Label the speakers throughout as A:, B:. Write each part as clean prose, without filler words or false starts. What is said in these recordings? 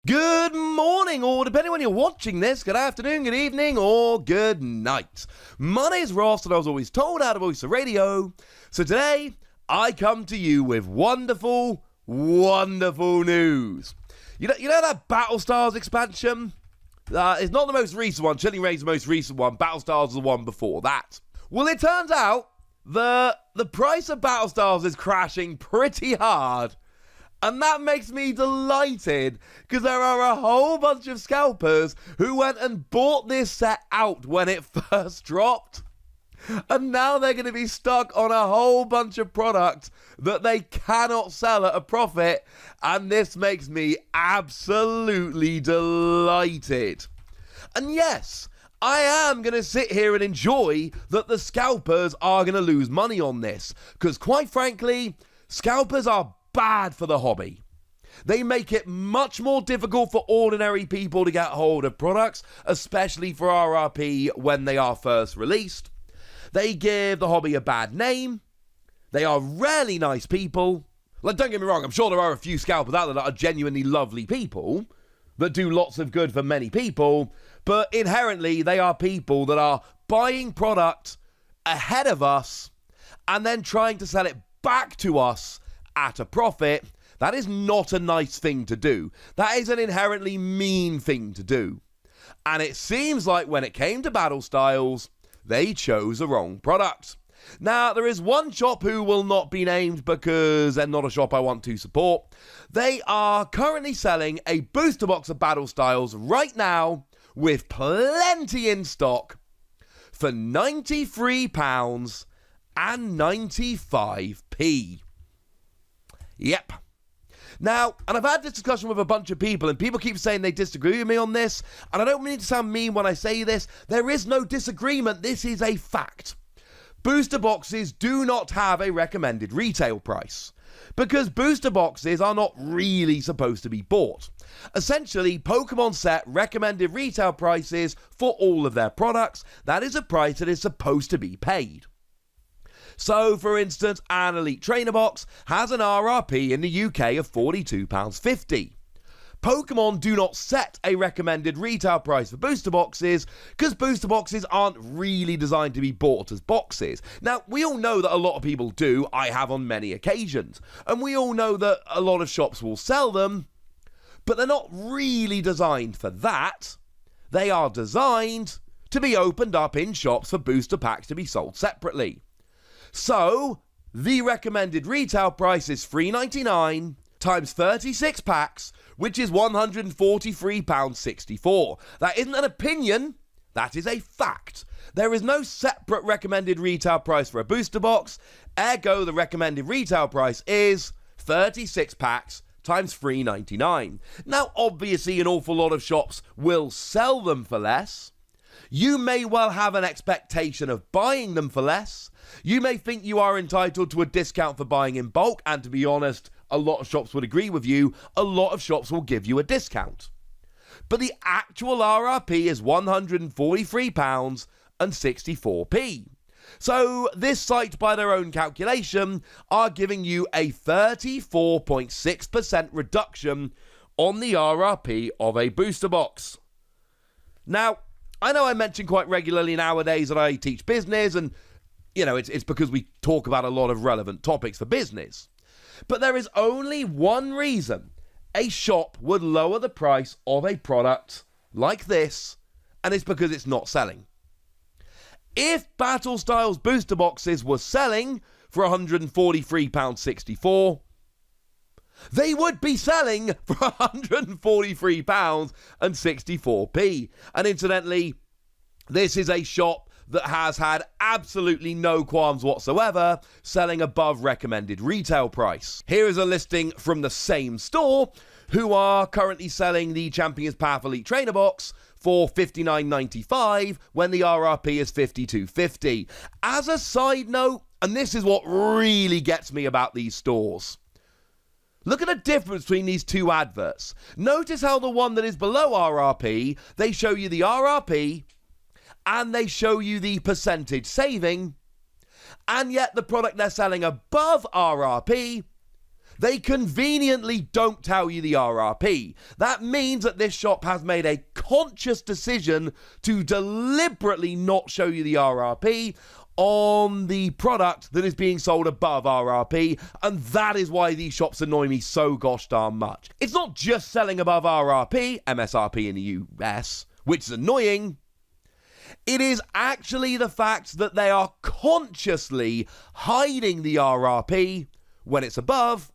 A: Good morning, or depending when you're watching this, good afternoon, good evening, or good night. My name is Ross, and I was always told how to voice the radio. So today, I come to you with wonderful, wonderful news. You know that Battle Stars expansion? It's not the most recent one. Chilling Reign's the most recent one. Battle Stars is the one before that. Well, it turns out the price of Battle Stars is crashing pretty hard. And that makes me delighted, because there are a whole bunch of scalpers who went and bought this set out when it first dropped. And now they're going to be stuck on a whole bunch of products that they cannot sell at a profit. And this makes me absolutely delighted. And yes, I am going to sit here and enjoy that the scalpers are going to lose money on this. Because quite frankly, scalpers are bad for the hobby. They make it much more difficult for ordinary people to get hold of products, especially for RRP when they are first released. They give the hobby a bad name. They are rarely nice people. Like, don't get me wrong, I'm sure there are a few scalpers out there that are genuinely lovely people that do lots of good for many people, but inherently they are people that are buying product ahead of us and then trying to sell it back to us at a profit. That is not a nice thing to do. That is an inherently mean thing to do. And it seems like when it came to Battle Styles, they chose the wrong product. Now, there is one shop who will not be named because they're not a shop I want to support. They are currently selling a booster box of Battle Styles right now with plenty in stock for £93.95. Yep. Now, and I've had this discussion with a bunch of people, and people keep saying they disagree with me on this, and I don't mean to sound mean when I say this. There is no disagreement. This is a fact. Booster boxes do not have a recommended retail price, because booster boxes are not really supposed to be bought. Essentially, Pokemon set recommended retail prices for all of their products. That is a price that is supposed to be paid. So, for instance, an Elite Trainer box has an RRP in the UK of £42.50. Pokemon do not set a recommended retail price for booster boxes because booster boxes aren't really designed to be bought as boxes. Now, we all know that a lot of people do. I have on many occasions. And we all know that a lot of shops will sell them, but they're not really designed for that. They are designed to be opened up in shops for booster packs to be sold separately. So, the recommended retail price is $3.99 times 36 packs, which is £143.64. That isn't an opinion, that is a fact. There is no separate recommended retail price for a booster box, ergo the recommended retail price is 36 packs times $3.99. Now, obviously, an awful lot of shops will sell them for less. You may well have an expectation of buying them for less. You may think you are entitled to a discount for buying in bulk, and to be honest, a lot of shops would agree with you. A lot of shops will give you a discount. But the actual RRP is £143.64. So this site, by their own calculation, are giving you a 34.6% reduction on the RRP of a booster box. Now, I know I mention quite regularly nowadays that I teach business, and you know, it's because we talk about a lot of relevant topics for business. But there is only one reason a shop would lower the price of a product like this, and it's because it's not selling. If Battle Styles booster boxes were selling for £143.64, they would be selling for £143.64. And incidentally, this is a shop that has had absolutely no qualms whatsoever selling above recommended retail price. Here is a listing from the same store who are currently selling the Champions Path Elite Trainer box for $59.95 when the RRP is $52.50. As a side note, and this is what really gets me about these stores, look at the difference between these two adverts. Notice how the one that is below RRP, they show you the RRP and they show you the percentage saving, and yet the product they're selling above RRP, They conveniently don't tell you the RRP. That means that this shop has made a conscious decision to deliberately not show you the RRP on the product that is being sold above RRP, and that is why these shops annoy me so gosh darn much. It's not just selling above RRP, MSRP in the US, which is annoying. It is actually the fact that they are consciously hiding the RRP when it's above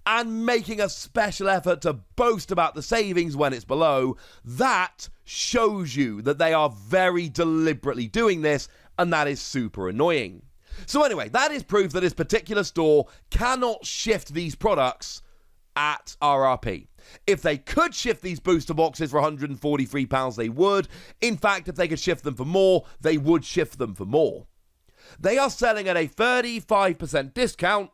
A: and making a special effort to boast about the savings when it's below. That shows you that they are very deliberately doing this, and that is super annoying. So anyway, that is proof that this particular store cannot shift these products at RRP. If they could shift these booster boxes for £143, they would. In fact, if they could shift them for more, they would shift them for more. They are selling at a 35% discount.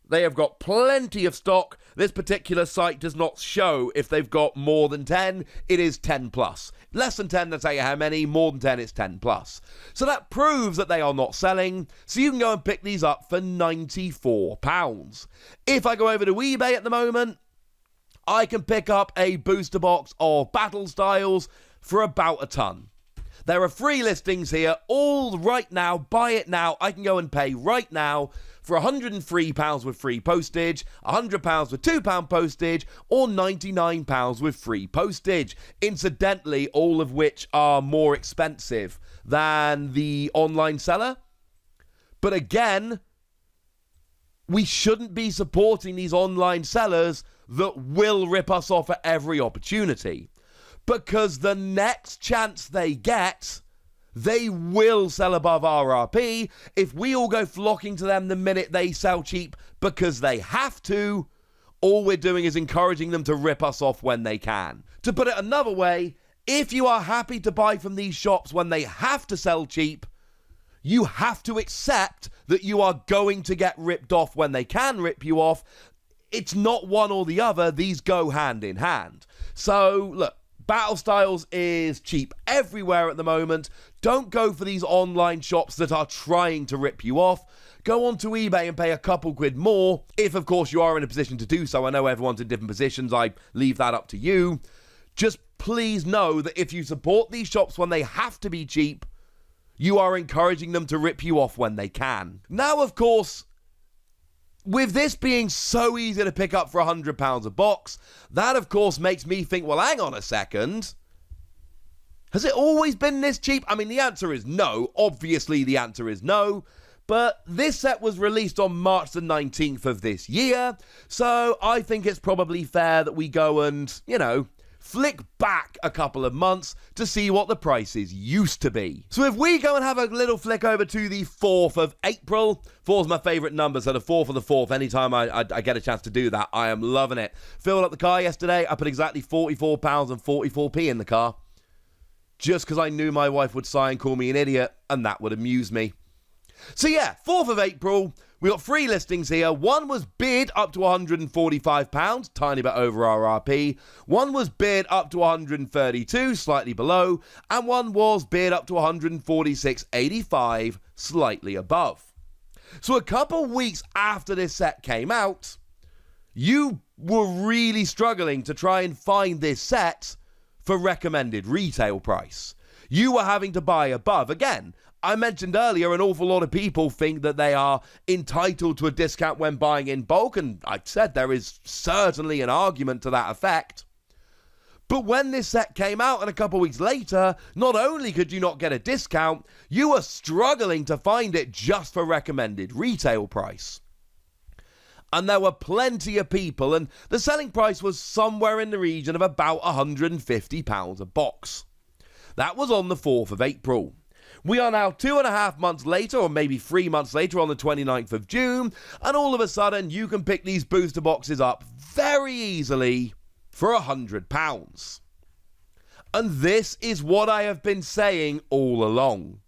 A: They have got plenty of stock. This particular site does not show if they've got more than 10. It is 10 plus. Less than 10, they'll tell you how many. More than 10, it's 10 plus. So that proves that they are not selling. So you can go and pick these up for £94. If I go over to eBay at the moment, I can pick up a booster box of Battle Styles for about a ton. There are free listings here, all right now. Buy it now. I can go and pay right now for £103 with free postage, £100 with £2 postage, or £99 with free postage. Incidentally, all of which are more expensive than the online seller. But again, we shouldn't be supporting these online sellers that will rip us off at every opportunity. Because the next chance they get, they will sell above RRP. If we all go flocking to them the minute they sell cheap because they have to, all we're doing is encouraging them to rip us off when they can. To put it another way, if you are happy to buy from these shops when they have to sell cheap, you have to accept that you are going to get ripped off when they can rip you off. It's not one or the other. These go hand in hand. So, look. Battle Styles is cheap everywhere at the moment. Don't go for these online shops that are trying to rip you off. Go onto eBay and pay a couple quid more, if of course you are in a position to do so. I know everyone's in different positions. I leave that up to you. Just please know that if you support these shops when they have to be cheap, you are encouraging them to rip you off when they can. Now, of course, with this being so easy to pick up for £100 a box, that of course makes me think, well, hang on a second. Has it always been this cheap? I mean, the answer is no. Obviously, the answer is no. But this set was released on March the 19th of this year. So I think it's probably fair that we go and, flick back a couple of months to see what the prices used to be. So if we go and have a little flick over to the 4th of April, 4 is my favourite number, so the 4th of the 4th, anytime I get a chance to do that, I am loving it. Filled up the car yesterday, I put exactly £44 and 44p in the car, just because I knew my wife would sigh and call me an idiot, and that would amuse me. So yeah, 4th of April, we got 3 listings here. One was bid up to £145, tiny bit over RRP. One was bid up to £132, slightly below. And one was bid up to £146.85, slightly above. So a couple weeks after this set came out, you were really struggling to try and find this set for recommended retail price. You were having to buy above. Again, I mentioned earlier, an awful lot of people think that they are entitled to a discount when buying in bulk, and I said there is certainly an argument to that effect. But when this set came out and a couple weeks later, not only could you not get a discount, you were struggling to find it just for recommended retail price. And there were plenty of people, and the selling price was somewhere in the region of about £150 a box. That was on the 4th of April. We are now 2.5 months later, or maybe 3 months later, on the 29th of June, and all of a sudden you can pick these booster boxes up very easily for £100. And this is what I have been saying all along.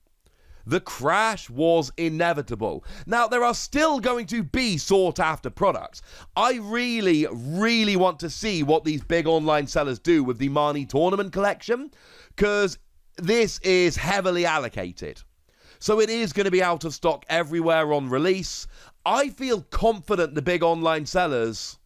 A: The crash was inevitable. Now, there are still going to be sought-after products. I really, really want to see what these big online sellers do with the Marnie Tournament collection, because this is heavily allocated. So it is going to be out of stock everywhere on release. I feel confident the big online sellers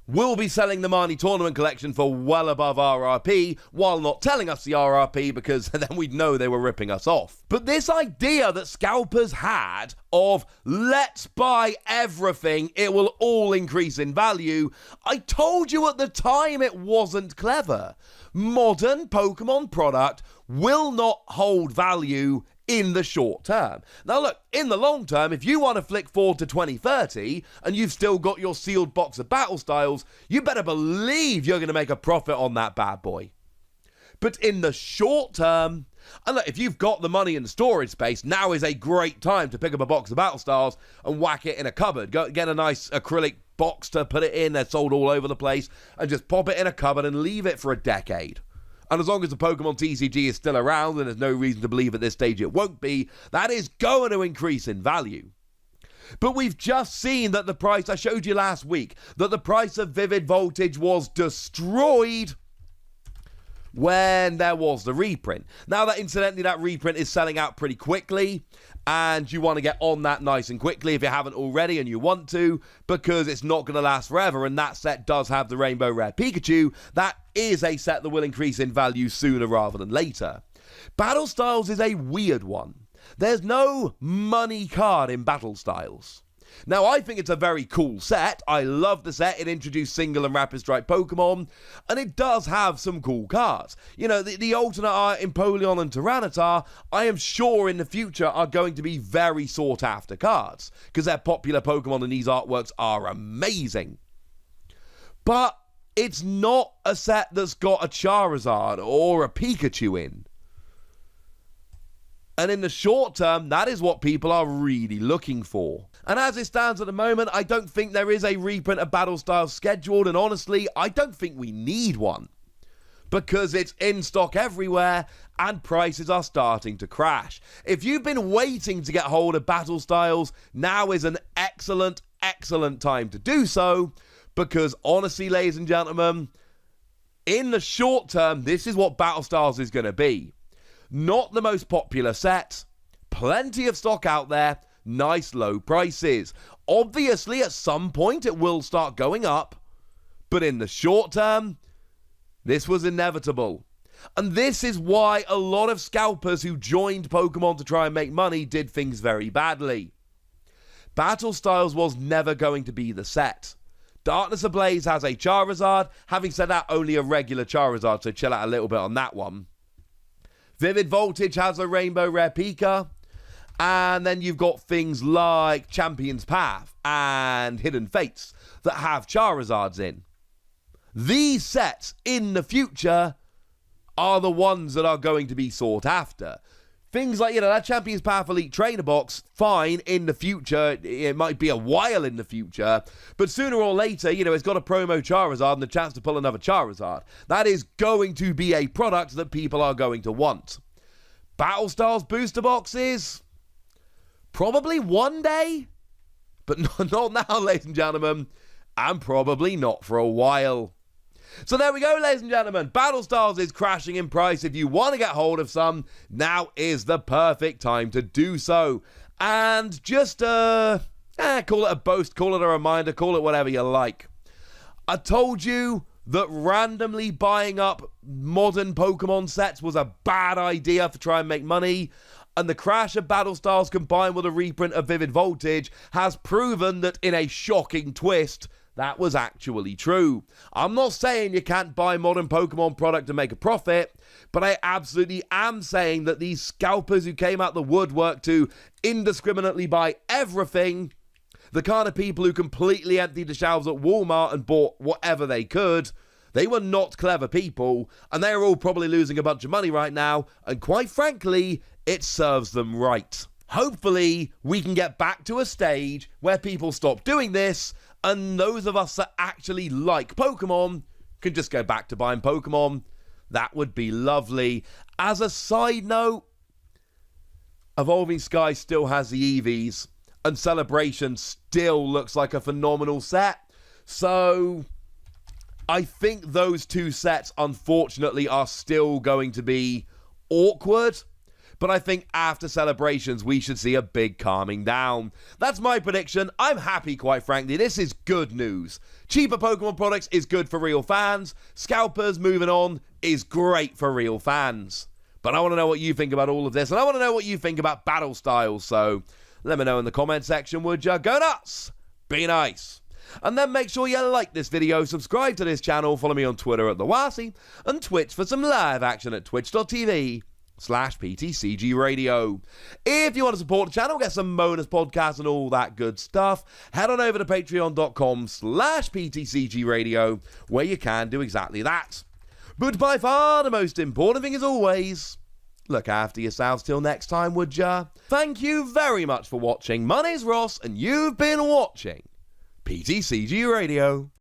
A: will be selling the Marnie Tournament Collection for well above RRP, while not telling us the RRP, because then we'd know they were ripping us off. But this idea that Scalpers had of, let's buy everything, it will all increase in value, I told you at the time it wasn't clever. Modern Pokemon product will not hold value in the short term. Now look, in the long term, if you want to flick forward to 2030 and you've still got your sealed box of battle styles, you better believe you're going to make a profit on that bad boy. But in the short term, and look, if you've got the money and storage space, now is a great time to pick up a box of battle styles and whack it in a cupboard. Go get a nice acrylic box to put it in. They're sold all over the place, and just pop it in a cupboard and leave it for a decade. And as long as the Pokemon TCG is still around, and there's no reason to believe at this stage it won't be, that is going to increase in value. But we've just seen that the price, I showed you last week, that the price of Vivid Voltage was destroyed when there was the reprint. Now that, incidentally, that reprint is selling out pretty quickly, and you want to get on that nice and quickly if you haven't already and you want to, because it's not going to last forever, and that set does have the Rainbow Rare Pikachu. That is a set that will increase in value sooner rather than later. Battle Styles is a weird one. There's no money card in Battle Styles. Now, I think it's a very cool set. I love the set. It introduced single and rapid strike Pokemon, and it does have some cool cards. You know, the alternate art Empoleon and Tyranitar, I am sure in the future are going to be very sought after cards, because they're popular Pokemon and these artworks are amazing. But it's not a set that's got a Charizard or a Pikachu in. And in the short term, that is what people are really looking for. And as it stands at the moment, I don't think there is a reprint of Battle Styles scheduled, and honestly, I don't think we need one. Because it's in stock everywhere, and prices are starting to crash. If you've been waiting to get hold of Battle Styles, now is an excellent, excellent time to do so, because honestly, ladies and gentlemen, in the short term, this is what Battle Styles is going to be. Not the most popular set, plenty of stock out there, nice low prices. Obviously, at some point it will start going up, but in the short term, this was inevitable. And this is why a lot of scalpers who joined Pokemon to try and make money did things very badly. Battle Styles was never going to be the set. Darkness Ablaze has a Charizard. Having said that, only a regular Charizard, so chill out a little bit on that one. Vivid Voltage has a Rainbow Rare Pika. And then you've got things like Champion's Path and Hidden Fates that have Charizards in. These sets in the future are the ones that are going to be sought after. Things like, you know, that Champion's Path Elite Trainer box, fine, in the future. It might be a while in the future. But sooner or later, you know, it's got a promo Charizard and the chance to pull another Charizard. That is going to be a product that people are going to want. Battle Styles booster boxes? Probably one day. But not now, ladies and gentlemen. And probably not for a while. So there we go, ladies and gentlemen. Battle Styles is crashing in price. If you want to get hold of some, now is the perfect time to do so. And just, call it a boast, call it a reminder, call it whatever you like. I told you that randomly buying up modern Pokemon sets was a bad idea to try and make money. And the crash of Battle Styles combined with a reprint of Vivid Voltage has proven that in a shocking twist, that was actually true. I'm not saying you can't buy modern Pokemon product to make a profit, but I absolutely am saying that these scalpers who came out the woodwork to indiscriminately buy everything, the kind of people who completely emptied the shelves at Walmart and bought whatever they could, they were not clever people, and they're all probably losing a bunch of money right now, and quite frankly, it serves them right. Hopefully, we can get back to a stage where people stop doing this, and those of us that actually like Pokemon can just go back to buying Pokemon. That would be lovely. As a side note, Evolving Sky still has the Eevees, and Celebration still looks like a phenomenal set. So I think those two sets, unfortunately, are still going to be awkward. but I think after celebrations we should see a big calming down. That's my prediction. I'm happy, quite frankly. This is good news. Cheaper Pokemon products is good for real fans. Scalpers moving on is great for real fans. But I want to know what you think about all of this, and I want to know what you think about battle styles, so let me know in the comment section, would ya? Go nuts! Be nice! And then make sure you like this video, subscribe to this channel, follow me on Twitter at TheWasi, and Twitch for some live action at twitch.tv/PTCG Radio. If you want to support the channel, get some bonus podcasts and all that good stuff, head on over to patreon.com/PTCG Radio, where you can do exactly that. But by far the most important thing is always, look after yourselves till next time, would ya? Thank you very much for watching. My name's Ross, and you've been watching PTCG Radio.